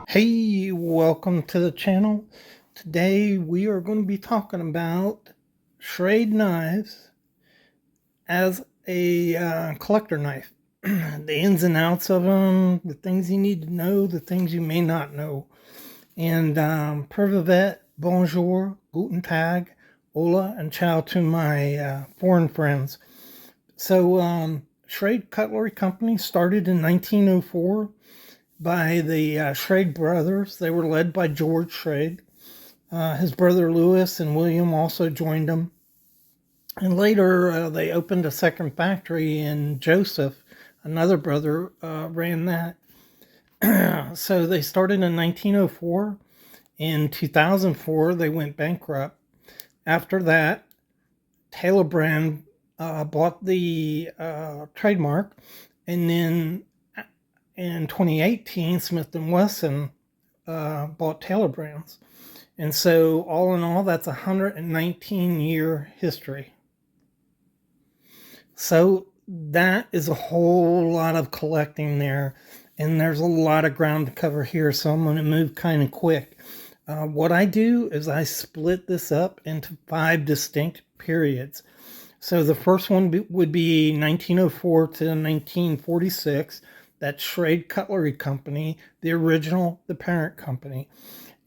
Hey, welcome to the channel. Today we are going to be talking about Schrade knives as a collector knife. The ins and outs of them, the things you need to know, the things you may not know. And Pervivet, bonjour, guten tag, hola, and ciao to my foreign friends. So Schrade Cutlery Company started in 1904 by the Schrade brothers. They were led by George Schrade. His brother Louis and William also joined them. And later they opened a second factory, and Joseph, another brother, ran that. So they started in 1904. In 2004, they went bankrupt. After that, Taylor Brand bought the trademark, and then in 2018, Smith & Wesson bought Taylor Brands. And so all in all, that's a 119-year history. So that is a whole lot of collecting there. And there's a lot of ground to cover here, so I'm going to move kind of quick. What I do is I split this up into 5 distinct periods. So the first one would be 1904 to 1946. That's Schrade Cutlery Company, the original, the parent company.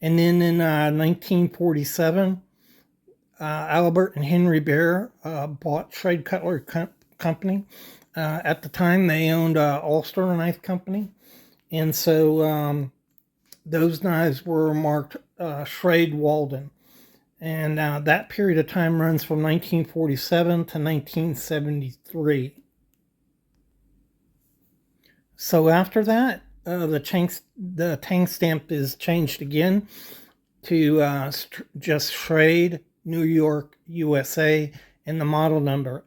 And then in 1947, Albert and Henry Bear bought Schrade Cutlery Company. At the time, they owned Ulster Knife Company. And so those knives were marked Schrade Walden. And that period of time runs from 1947 to 1973. So after that, the tang stamp is changed again to just Schrade, New York, USA, and the model number.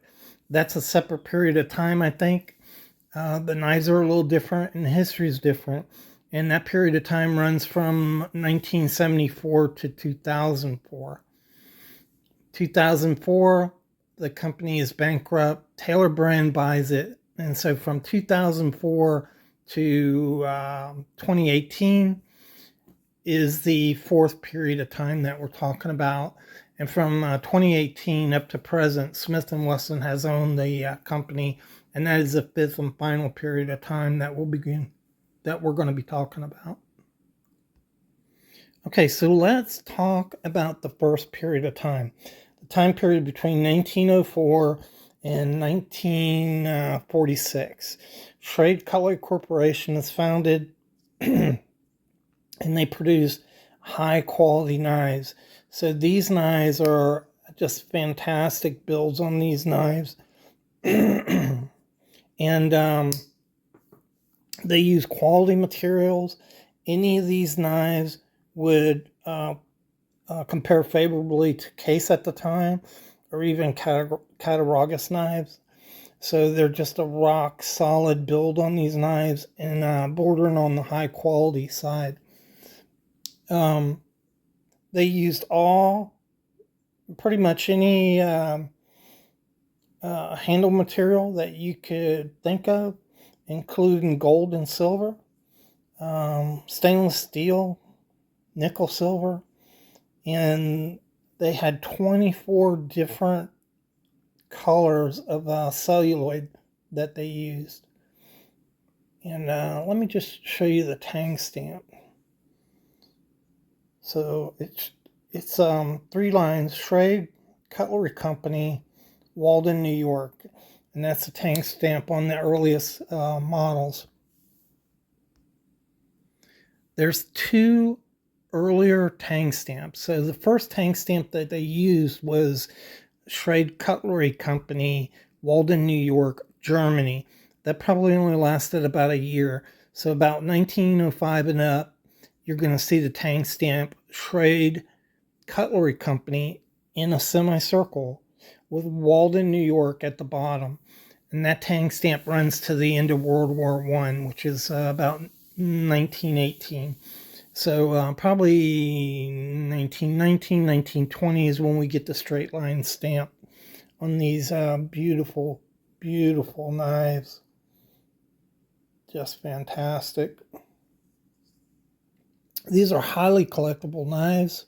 That's a separate period of time, I think. The knives are a little different, and the history is different. And that period of time runs from 1974 to 2004. 2004, the company is bankrupt. Taylor Brand buys it. And so from 2004 to 2018 is the 4th period of time that we're talking about. And from 2018 up to present, Smith & Wesson has owned the company. And that is the 5th and final period of time that we're going to be talking about. Okay, so let's talk about the first period of time. The time period between 1904 and 1946. Schrade Cutlery Corporation is founded and they produce high quality knives. So these knives are just fantastic builds on these knives. And they use quality materials. Any of these knives would compare favorably to case at the time, or even Cattaraugus knives. So they're just a rock solid build on these knives, and bordering on the high quality side. They used pretty much any handle material that you could think of, including gold and silver, stainless steel, nickel, silver, and they had 24 different colors of celluloid that they used. And let me just show you the tang stamp. So it's 3 lines: Schrade Cutlery Company, Walden, New York, and that's the tang stamp on the earliest models. There's 2 earlier tang stamps. So the first tang stamp that they used was Schrade Cutlery Company, Walden, New York, Germany. That probably only lasted about a year. So about 1905 and up, you're going to see the tang stamp Schrade Cutlery Company in a semicircle with Walden, New York at the bottom. And that tang stamp runs to the end of World War I, which is about 1918. So probably 1919, 1920 is when we get the straight line stamp on these beautiful, beautiful knives. Just fantastic. These are highly collectible knives.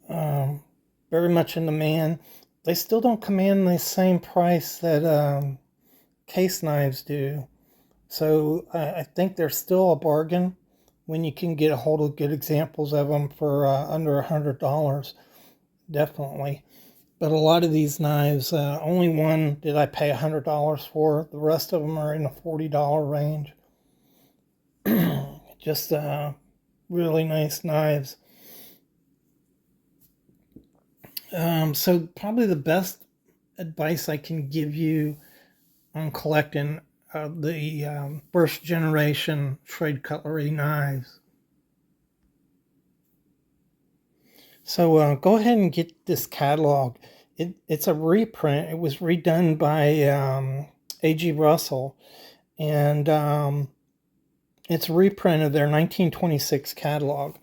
Very much in demand. They still don't command the same price that case knives do. So I think they're still a bargain when you can get a hold of good examples of them for under $100, definitely. But a lot of these knives, only one did I pay $100 for. The rest of them are in the $40 range. Just really nice knives. So probably the best advice I can give you on collecting the first generation Schrade cutlery knives. So go ahead and get this catalog. It's a reprint. It was redone by A.G. Russell, and it's a reprint of their 1926 catalog.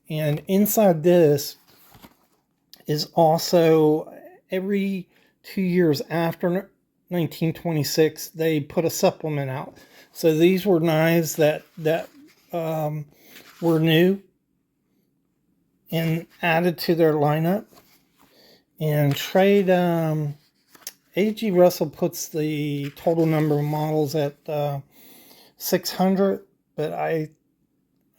And inside this is also every 2 years after 1926, they put a supplement out. So these were knives that were new and added to their lineup. And Schrade, A.G. Russell puts the total number of models at 600, but I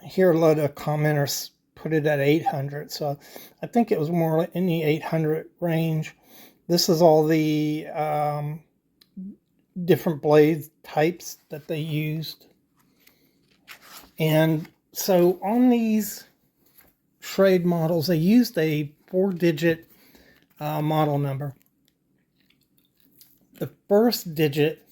hear a lot of commenters put it at 800. So I think it was more in the 800 range. This is all the different blade types that they used. And so on these Schrade models, they used a 4-digit model number. The first digit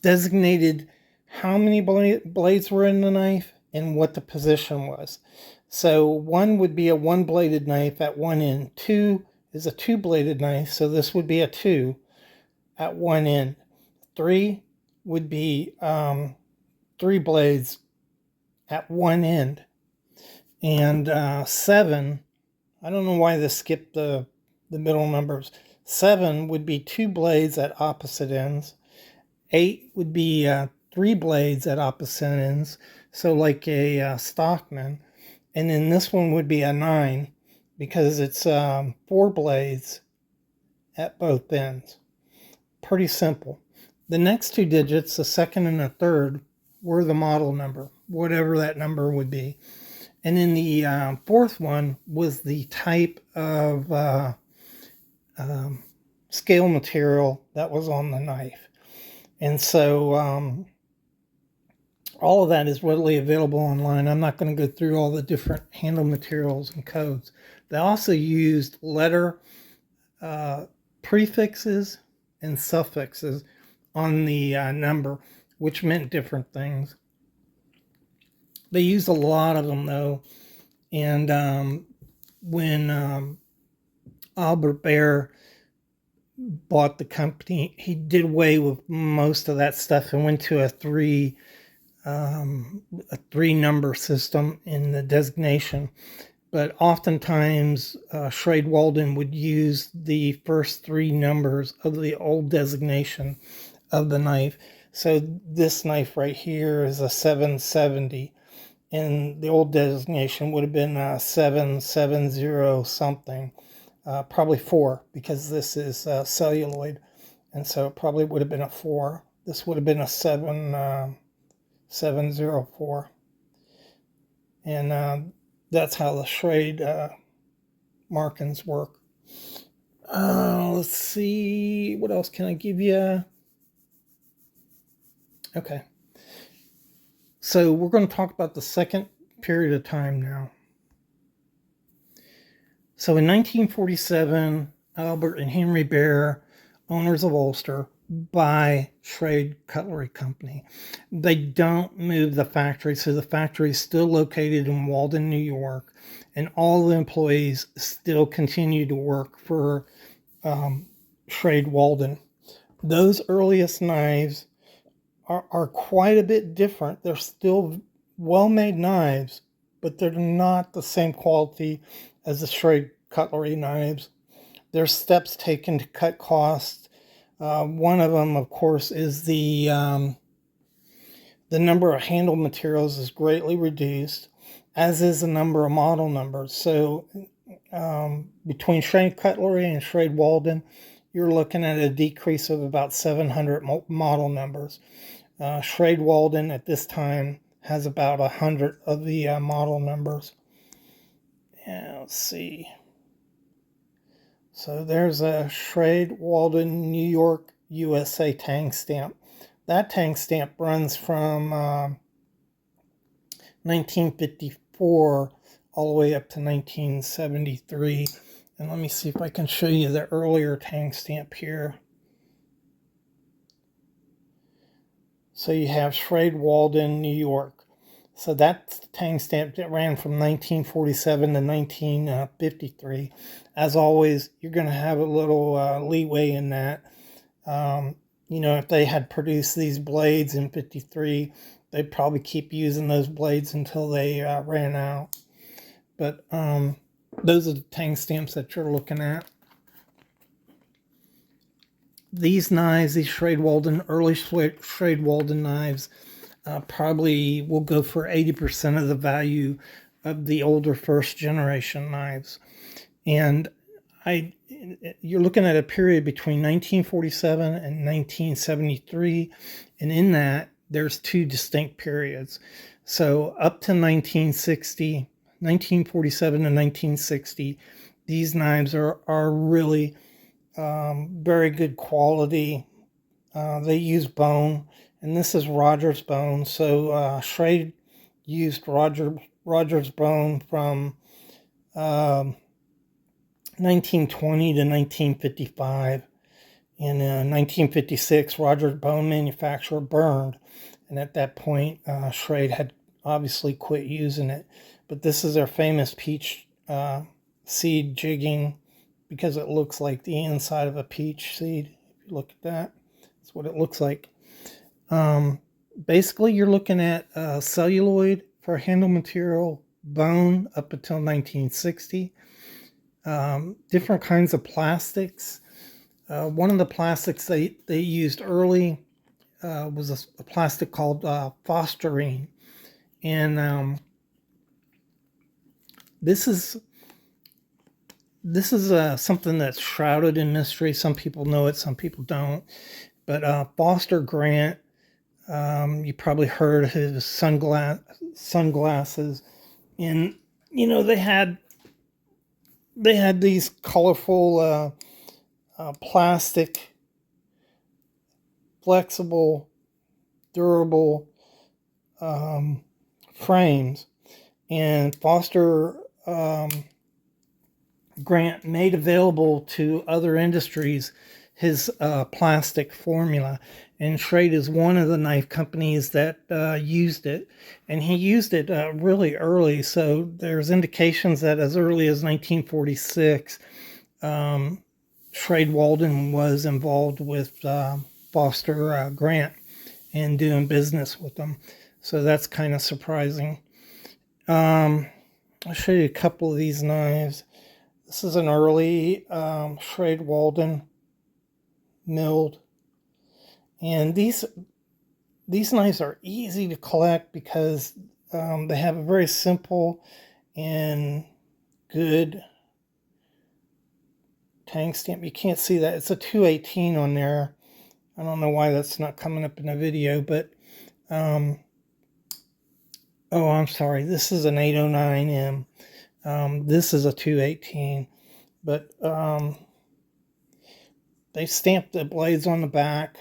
designated how many blades were in the knife and what the position was. So 1 would be a 1-bladed knife at one end. 2 is a 2-bladed knife, so this would be a 2 at one end. 3 would be 3 blades at one end. And 7, I don't know why this skipped the middle numbers. 7 would be 2 blades at opposite ends. 8 would be 3 blades at opposite ends, so like a Stockman. And then this one would be a 9 because it's 4 blades at both ends. Pretty simple. The next 2 digits, the second and the third, were the model number, whatever that number would be. And then the fourth one was the type of scale material that was on the knife. And so all of that is readily available online. I'm not going to go through all the different handle materials and codes. They also used letter prefixes and suffixes on the number, which meant different things. They used a lot of them, though. And when Albert Baer bought the company, he did away with most of that stuff and went to a three number system in the designation. But oftentimes Schrade Walden would use the first 3 numbers of the old designation of the knife. So this knife right here is a 770, and the old designation would have been 770 something, probably 4, because this is celluloid, and so it probably would have been a 4. This would have been a 704, and that's how the Schrade markings work. Let's see, what else can I give you? Okay. So we're going to talk about the second period of time now. So in 1947, Albert and Henry Bear, owners of Ulster, buy Schrade Cutlery Company. They don't move the factory, so the factory is still located in Walden, New York, and all the employees still continue to work for Schrade Walden. Those earliest knives are quite a bit different. They're still well-made knives, but they're not the same quality as the Schrade cutlery knives. There's steps taken to cut costs. One of them, of course, is the number of handle materials is greatly reduced, as is the number of model numbers. So between Schrade Cutlery and Schrade Walden, you're looking at a decrease of about 700 model numbers. Schrade Walden at this time has about 100 of the model numbers. And let's see. So there's a Schrade Walden, New York, USA tang stamp. That tang stamp runs from 1954 all the way up to 1973. And let me see if I can show you the earlier tang stamp here. So you have Schrade Walden, New York. So that's the tang stamp that ran from 1947 to 1953. As always, you're going to have a little leeway in that. If they had produced these blades in 53, they'd probably keep using those blades until they ran out. But those are the tang stamps that you're looking at. These knives, these Schrade Walden, early Schrade Walden knives, probably will go for 80% of the value of the older first generation knives. And you're looking at a period between 1947 and 1973, and in that there's two distinct periods. So up to 1960, 1947 to 1960, these knives are really very good quality. They use bone, and this is Rogers bone. So Schrade used Rogers bone from 1920 to 1955. In 1956, Rogers bone manufacturer burned, and at that point, Schrade had obviously quit using it. But this is their famous peach seed jigging, because it looks like the inside of a peach seed. If you look at that, that's what it looks like. Basically, you're looking at celluloid for handle material, bone up until 1960. Different kinds of plastics. One of the plastics they used early was a plastic called phosphorine. And this is something that's shrouded in mystery. Some people know it, some people don't. But Foster Grant, you probably heard of his sunglasses, and they had these colorful plastic, flexible, durable frames, and Foster Grant made available to other industries his plastic formula, and Schrade is one of the knife companies that used it, and he used it really early. So there's indications that as early as 1946, Schrade Walden was involved with Foster Grant and doing business with them. So that's kind of surprising. I'll show you a couple of these knives. This is an early Schrade Walden milled, and these knives are easy to collect because they have a very simple and good tang stamp. You can't see that. It's a 218 on there. I don't know why that's not coming up in the video, but oh, I'm sorry. This is an 809M. This is a 218, but they stamped the blades on the back.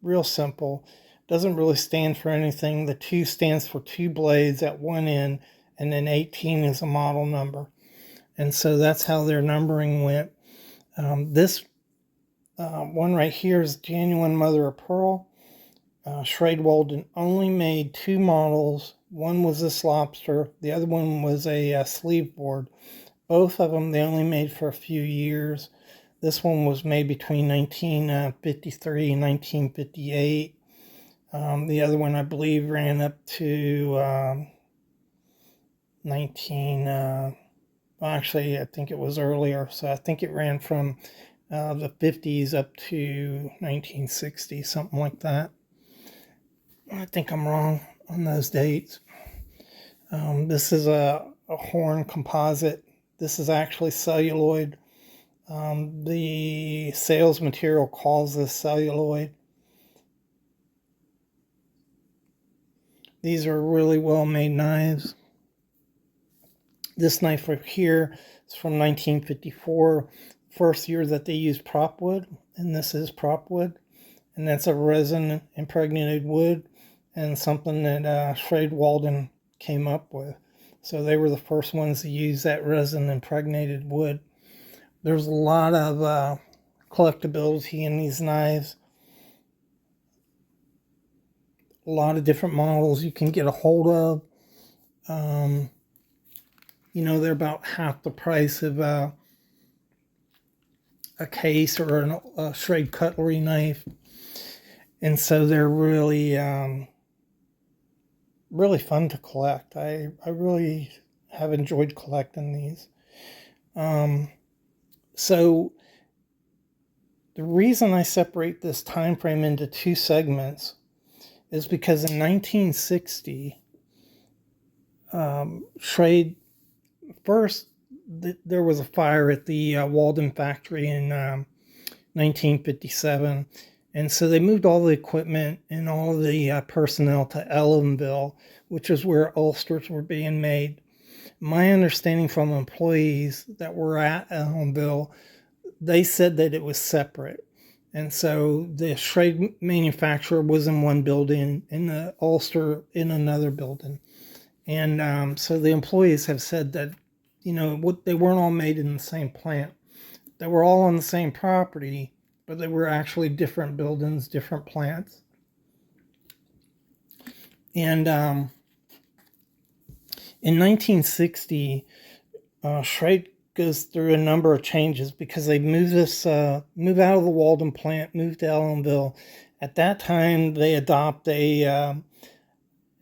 Real simple. doesn't really stand for anything. The 2 stands for 2 blades at one end, and then 18 is a model number. And so that's how their numbering went. This one right here is genuine mother of pearl. Schrade Walden only made 2 models. One was this lobster, the other one was a sleeve board. Both of them they only made for a few years. This one was made between 1953 and 1958. The other one, I believe, ran up to 19. Well, actually, I think it was earlier. So I think it ran from the 50s up to 1960, something like that. I think I'm wrong on those dates. This is a horn composite. This is actually celluloid. The sales material calls this celluloid. These are really well made knives. This knife right here is from 1954, first year that they used prop wood, and this is prop wood, and that's a resin impregnated wood, and something that Schrade Walden came up with. So they were the first ones to use that resin impregnated wood. There's a lot of collectability in these knives. A lot of different models you can get a hold of. They're about half the price of a case or a Schrade cutlery knife. And so they're really, really fun to collect. I really have enjoyed collecting these. So the reason I separate this time frame into 2 segments is because in 1960, Schrade first, there was a fire at the Walden factory in 1957, and so they moved all the equipment and all the personnel to Ellenville, which is where ulsters were being made. My understanding from employees that were at Ellenville, they said that it was separate. And so the Schrade manufacturer was in one building and the ulster in another building. And so the employees have said that, they weren't all made in the same plant. They were all on the same property, but they were actually different buildings, different plants. And in 1960, Schrade goes through a number of changes because they move out of the Walden plant, moved to Ellenville. At that time, they adopt a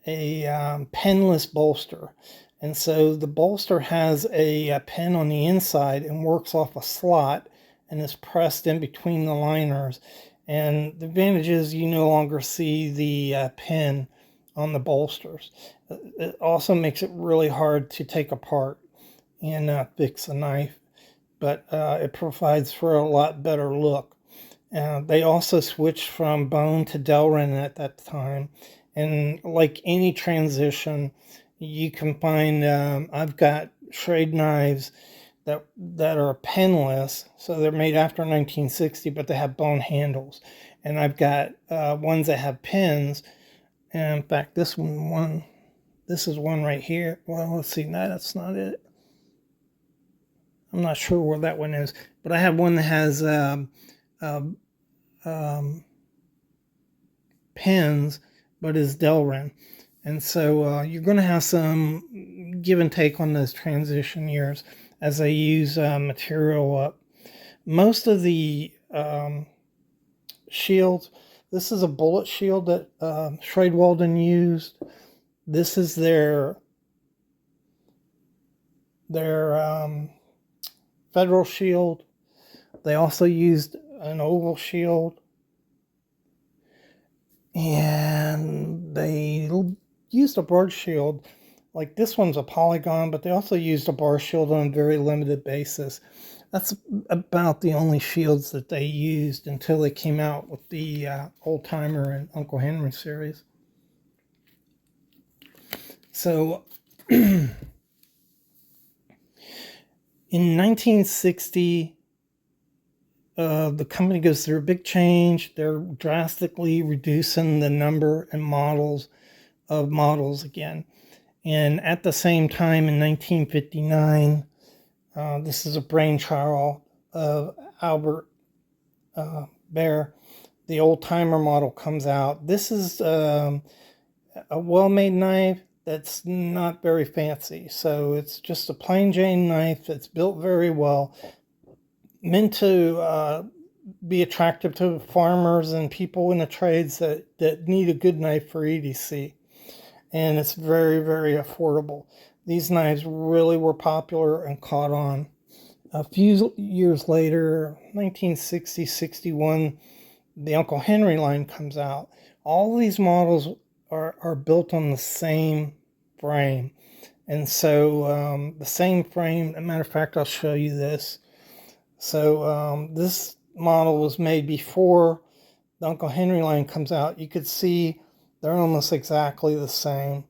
penless bolster. And so the bolster has a pen on the inside and works off a slot and is pressed in between the liners. And the advantage is you no longer see the pen on the bolsters. It also makes it really hard to take apart and fix a knife, but it provides for a lot better look. They also switched from bone to Delrin at that time. And like any transition, you can find, I've got Schrade knives that are penless, so they're made after 1960, but they have bone handles. And I've got ones that have pins. And in fact, this is one right here. Well, let's see, that's not it. I'm not sure where that one is, but I have one that has pins, but is Delrin. And so you're going to have some give and take on those transition years as they use material up. Most of the shields, this is a bullet shield that Schrade Walden used. This is their federal shield. They also used an oval shield. And they used a bar shield. Like this one's a polygon, but they also used a bar shield on a very limited basis. That's about the only shields that they used until they came out with the Old Timer and Uncle Henry series. So in 1960, the company goes through a big change. They're drastically reducing the number and models again. And at the same time, in 1959, this is a brainchild of Albert Baer. The old timer model comes out. This is a well-made knife that's not very fancy. So it's just a plain Jane knife that's built very well, meant to be attractive to farmers and people in the trades that need a good knife for EDC. And it's very, very affordable. These knives really were popular and caught on. A few years later, 1960, 61, the Uncle Henry line comes out. All these models are built on the same frame. And so the same frame, as a matter of fact, I'll show you this. So this model was made before the Uncle Henry line comes out. You could see they're almost exactly the same.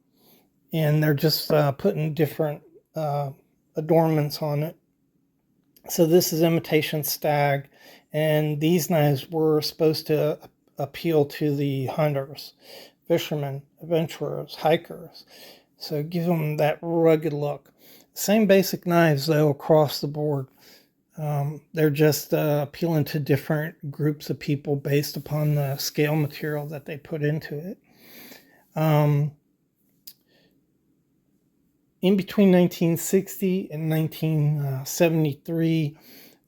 And they're just putting different adornments on it. So this is imitation stag. And these knives were supposed to appeal to the hunters, fishermen, adventurers, hikers. So give them that rugged look. Same basic knives though across the board. They're just appealing to different groups of people based upon the scale material that they put into it. In between 1960 and 1973,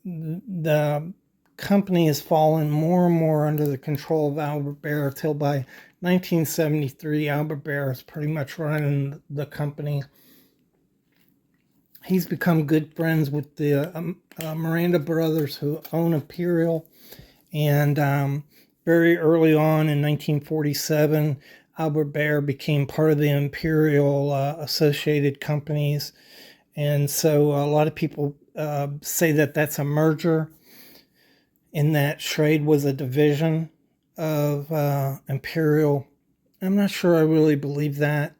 the company has fallen more and more under the control of Albert Baer till by 1973, Albert Baer is pretty much running the company. He's become good friends with the Miranda brothers who own Imperial. And very early on in 1947, Albert Baer became part of the Imperial Associated Companies. And so a lot of people say that that's a merger, in that Schrade was a division of Imperial. I'm not sure I really believe that.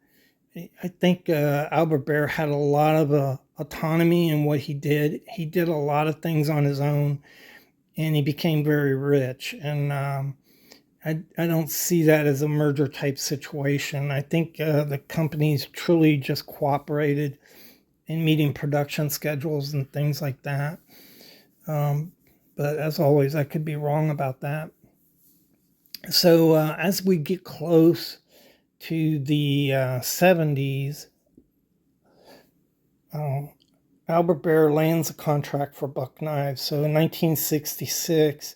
I think Albert Baer had a lot of autonomy in what he did. He did a lot of things on his own, and he became very rich. And I don't see that as a merger type situation. I think the companies truly just cooperated in meeting production schedules and things like that. But as always, I could be wrong about that. So as we get close to the 70s, Albert Baer lands a contract for Buck knives. So in 1966,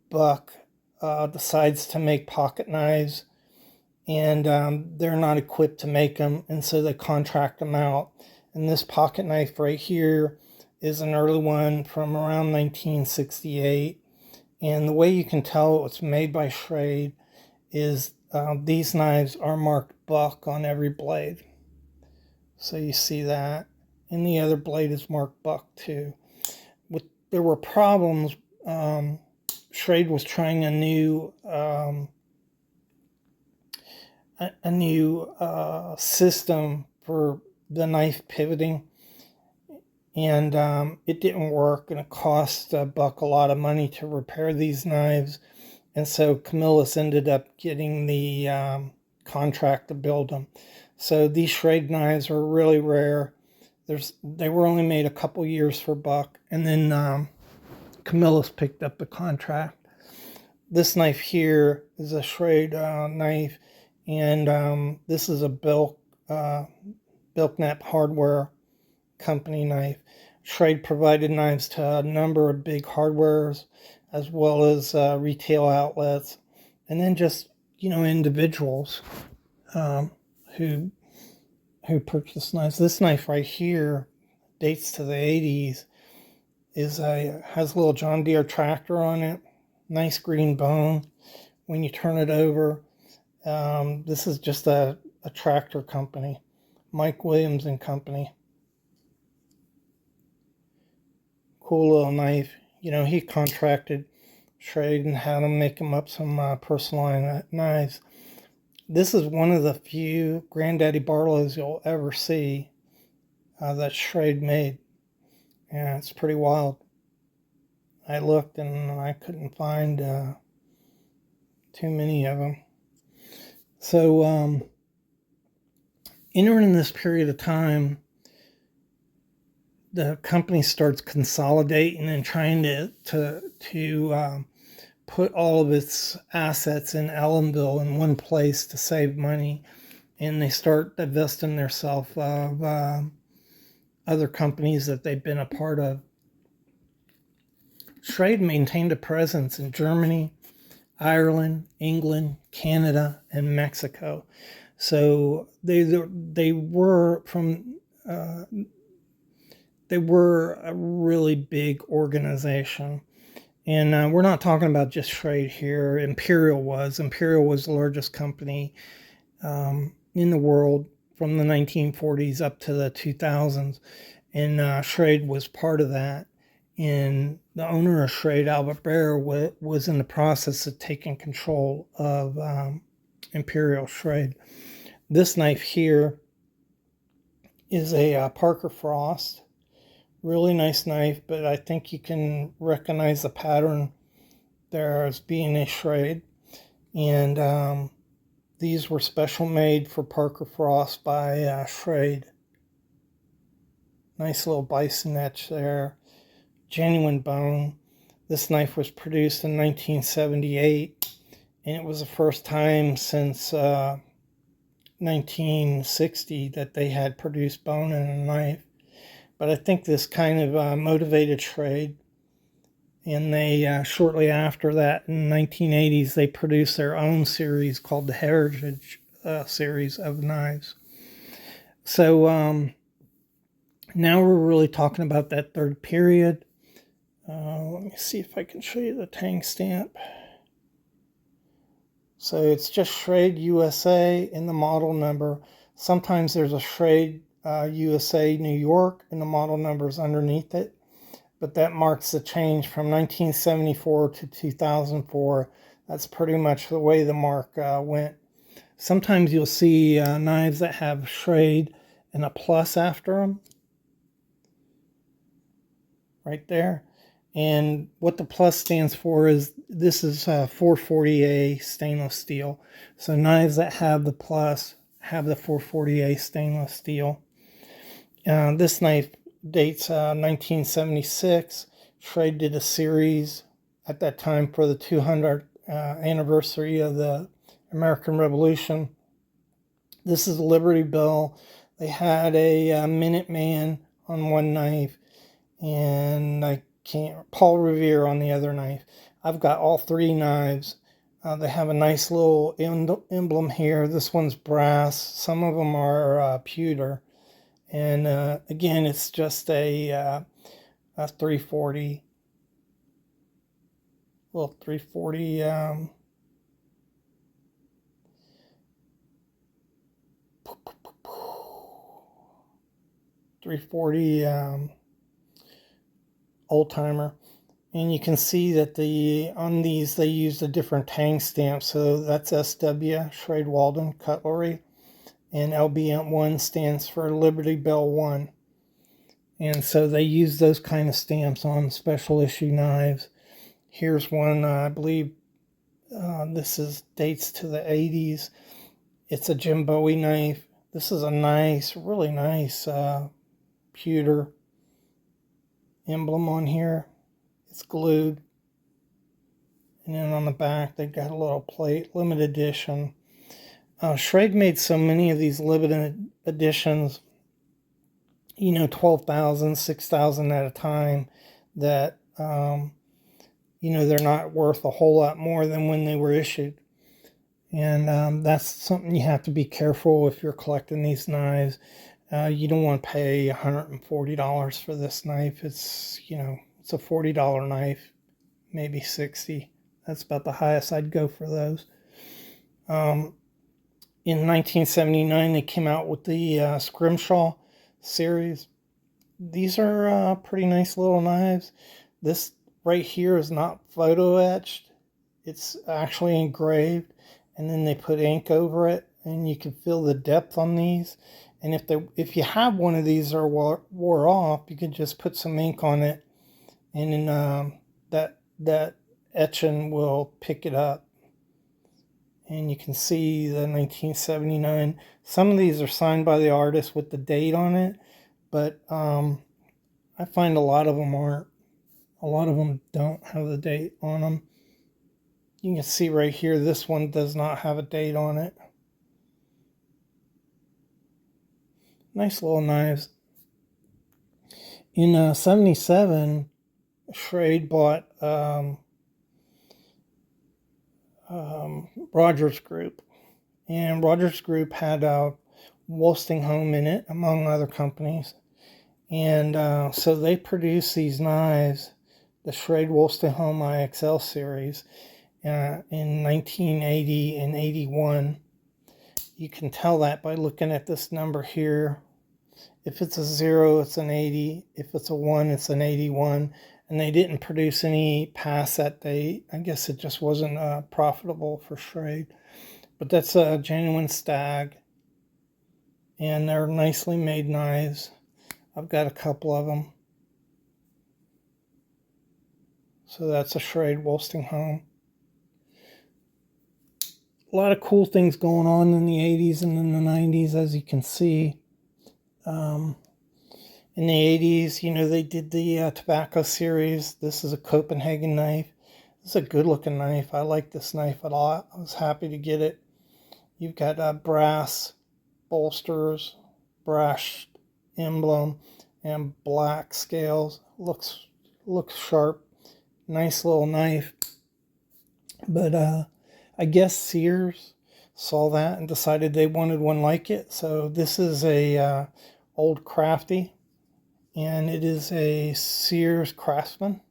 Buck decides to make pocket knives, and they're not equipped to make them, and so they contract them out. And this pocket knife right here is an early one from around 1968. And the way you can tell it was made by Schrade is these knives are marked Buck on every blade. So you see that. And the other blade is marked Buck too. There were problems. Schrade was trying a new system for the knife pivoting, and it didn't work, and it cost Buck a lot of money to repair these knives, and so Camillus ended up getting the contract to build them. So these Schrade knives are really rare. They were only made a couple years for Buck, and then Camillus picked up the contract. This knife here is a Schrade knife, and this is a Belknap Hardware Company knife. Schrade provided knives to a number of big hardwares, as well as retail outlets, and then just individuals who purchase knives. This knife right here dates to the 80s. Has a little John Deere tractor on it. Nice green bone. When you turn it over, this is just a tractor company, Mike Williams and Company. Cool little knife. He contracted Schrade and had him make him up some porcelain knives. This is one of the few Granddaddy Barlows you'll ever see that Schrade made. Yeah, it's pretty wild. I looked and I couldn't find too many of them. So entering this period of time, the company starts consolidating and trying to put all of its assets in Ellenville in one place to save money, and they start divesting themselves of other companies that they've been a part of. Schrade maintained a presence in Germany, Ireland, England, Canada, and Mexico. So they were a really big organization. And we're not talking about just Schrade here. Imperial was the largest company in the world from the 1940s up to the 2000s, and Schrade was part of that. And the owner of Schrade, Albert Bear, was in the process of taking control of Imperial Schrade. This knife here is a Parker Frost. Really nice knife, but I think you can recognize the pattern there as being a Schrade. And these were special made for Parker Frost by Schrade. Nice little bison etch there. Genuine bone. This knife was produced in 1978, and it was the first time since 1960 that they had produced bone in a knife. But I think this kind of motivated Schrade, and they shortly after that, in the 1980s, they produced their own series called the Heritage series of knives. So now we're really talking about that third period. Let me see if I can show you the tang stamp. So it's just Schrade USA in the model number. Sometimes there's a Schrade USA New York and the model number is underneath it. But that marks the change from 1974 to 2004. That's pretty much the way the mark went. Sometimes you'll see knives that have Schrade and a plus after them. Right there. And what the plus stands for is this is 440A stainless steel. So knives that have the plus have the 440A stainless steel. This knife dates 1976. Schrade did a series at that time for the 200th anniversary of the American Revolution. This is Liberty Bell. They had a Minuteman on one knife, and Paul Revere on the other knife. I've got all three knives. They have a nice little emblem here. This one's brass. Some of them are pewter. And again, it's just a 340, little 340 340 old timer. And you can see that on these they used a different tang stamp. So that's SW, Schrade Walden Cutlery, and LBM1 stands for Liberty Bell 1. And so they use those kind of stamps on special issue knives. Here's one, I believe this dates to the 80s. It's a Jim Bowie knife. This is a nice, really nice pewter emblem on here. It's glued. And then on the back, they got a little plate, limited edition. Schrade made so many of these limited editions, 12,000, 6,000 at a time, that, they're not worth a whole lot more than when they were issued. And that's something you have to be careful if you're collecting these knives. You don't want to pay $140 for this knife. It's a $40 knife, maybe $60. That's about the highest I'd go for those. In 1979, they came out with the Scrimshaw series. These are pretty nice little knives. This right here is not photo etched. It's actually engraved, and then they put ink over it, and you can feel the depth on these. And if you have one of these that wore off, you can just put some ink on it and then that etching will pick it up. And you can see the 1979. Some of these are signed by the artist with the date on it, but I find a lot of them aren't. A lot of them don't have the date on them. You can see right here, this one does not have a date on it. Nice little knives. In 77, Schrade bought Rogers Group. And Rogers Group had Wolstinghome in it, among other companies. And so they produced these knives, the Schrade Wolstinghome IXL series, in 1980 and 81. You can tell that by looking at this number here. If it's a 0, it's an 80. If it's a 1, it's an 81. And they didn't produce any past that date. I guess it just wasn't profitable for Schrade. But that's a genuine stag. And they're nicely made knives. I've got a couple of them. So that's a Schrade Wolstinghome. A lot of cool things going on in the 80s and in the 90s, as you can see. In the 80s, you know, they did the tobacco series. This is a Copenhagen knife. This is a good looking knife. I like this knife a lot. I was happy to get it. You've got brass bolsters, brass emblem, and black scales. Looks sharp. Nice little knife. But I guess Sears saw that and decided they wanted one like it. So this is a old Crafty, and it is a Sears Craftsman.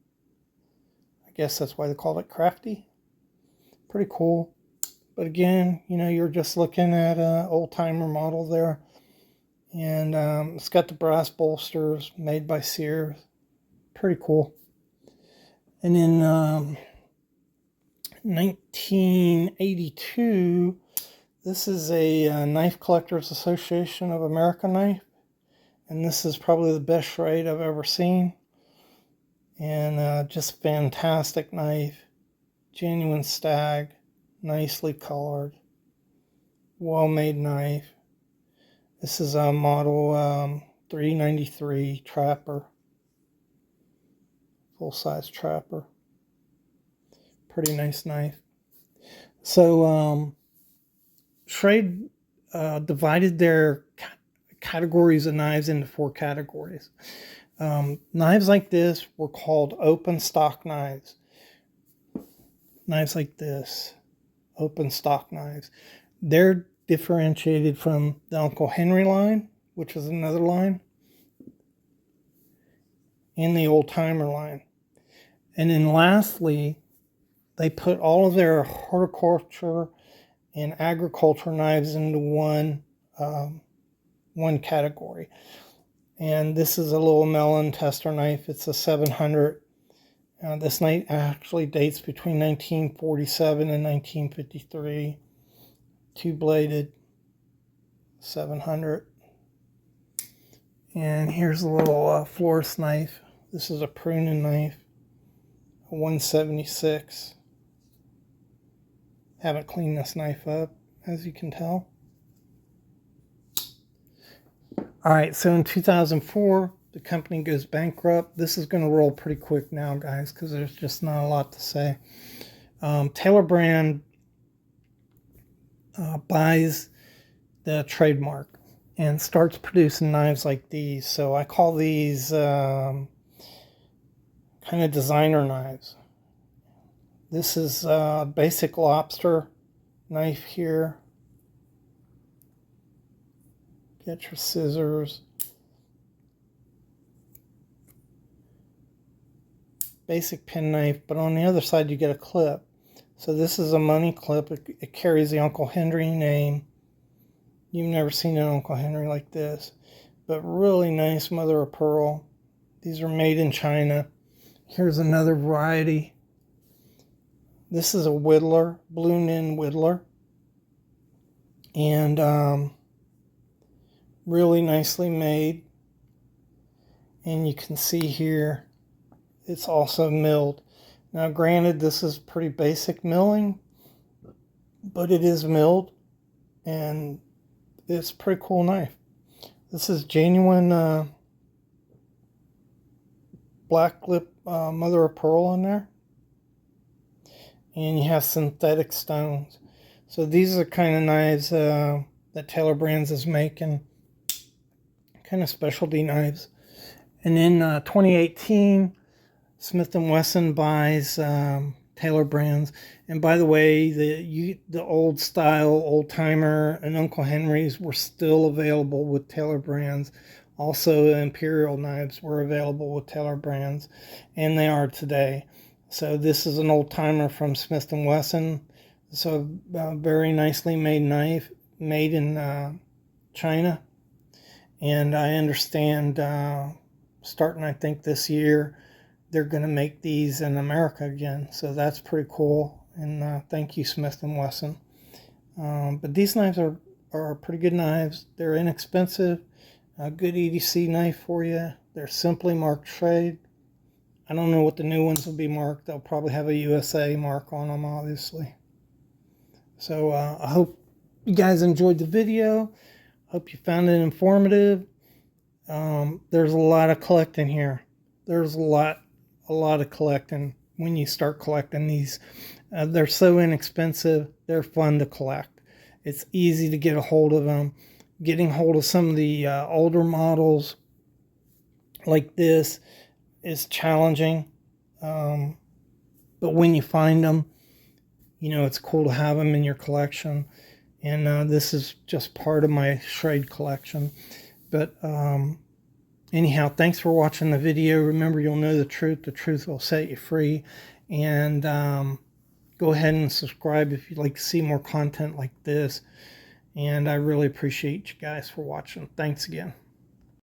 I guess that's why they call it Crafty. Pretty cool. But again, you know, you're just looking at an old-timer model there. And it's got the brass bolsters made by Sears. Pretty cool. And in 1982, this is a Knife Collectors Association of America knife. And this is probably the best Schrade I've ever seen. And just fantastic knife. Genuine stag. Nicely colored. Well-made knife. This is a model 393 Trapper. Full-size Trapper. Pretty nice knife. So Schrade divided their categories of knives into 4 categories. Knives like this were called open stock knives. Knives like this, open stock knives. They're differentiated from the Uncle Henry line, which is another line, and the old timer line. And then lastly, they put all of their horticulture and agriculture knives into one category. And this is a little melon tester knife. It's a 700. This knife actually dates between 1947 and 1953. Two-bladed 700. And here's a little florist knife. This is a pruning knife, a 176. Haven't cleaned this knife up, as you can tell. All right, so in 2004, the company goes bankrupt. This is going to roll pretty quick now, guys, because there's just not a lot to say. Taylor Brand buys the trademark and starts producing knives like these. So I call these kind of designer knives. This is a basic lobster knife here. Get your scissors. Basic penknife, but on the other side you get a clip. So this is a money clip. It carries the Uncle Henry name. You've never seen an Uncle Henry like this. But really nice mother of pearl. These are made in China. Here's another variety. This is a whittler, balloon-end whittler. And really nicely made. And you can see here, it's also milled. Now, granted, this is pretty basic milling, but it is milled, and it's a pretty cool knife. This is genuine black lip mother of pearl in there, and you have synthetic stones. So these are the kind of knives that Taylor Brands is making, kind of specialty knives. And in 2018, Smith & Wesson buys Taylor Brands. And by the way, the old style, old timer, and Uncle Henry's were still available with Taylor Brands. Also, Imperial knives were available with Taylor Brands, and they are today. So this is an old timer from Smith & Wesson. So a very nicely made knife, made in China. And I understand starting, I think, this year, they're going to make these in America again. So that's pretty cool. And thank you, Smith & Wesson. But these knives are pretty good knives. They're inexpensive. A good EDC knife for you. They're simply marked Schrade. I don't know what the new ones will be marked. They'll probably have a USA mark on them, obviously. So I hope you guys enjoyed the video. Hope you found it informative. There's a lot of collecting here. There's a lot of collecting when you start collecting these. They're so inexpensive. They're fun to collect. It's easy to get a hold of them. Getting hold of some of the older models like this is challenging. But when you find them, you know, it's cool to have them in your collection. And this is just part of my Schrade collection. But anyhow, thanks for watching the video. Remember, you'll know the truth. The truth will set you free. And go ahead and subscribe if you'd like to see more content like this. And I really appreciate you guys for watching. Thanks again.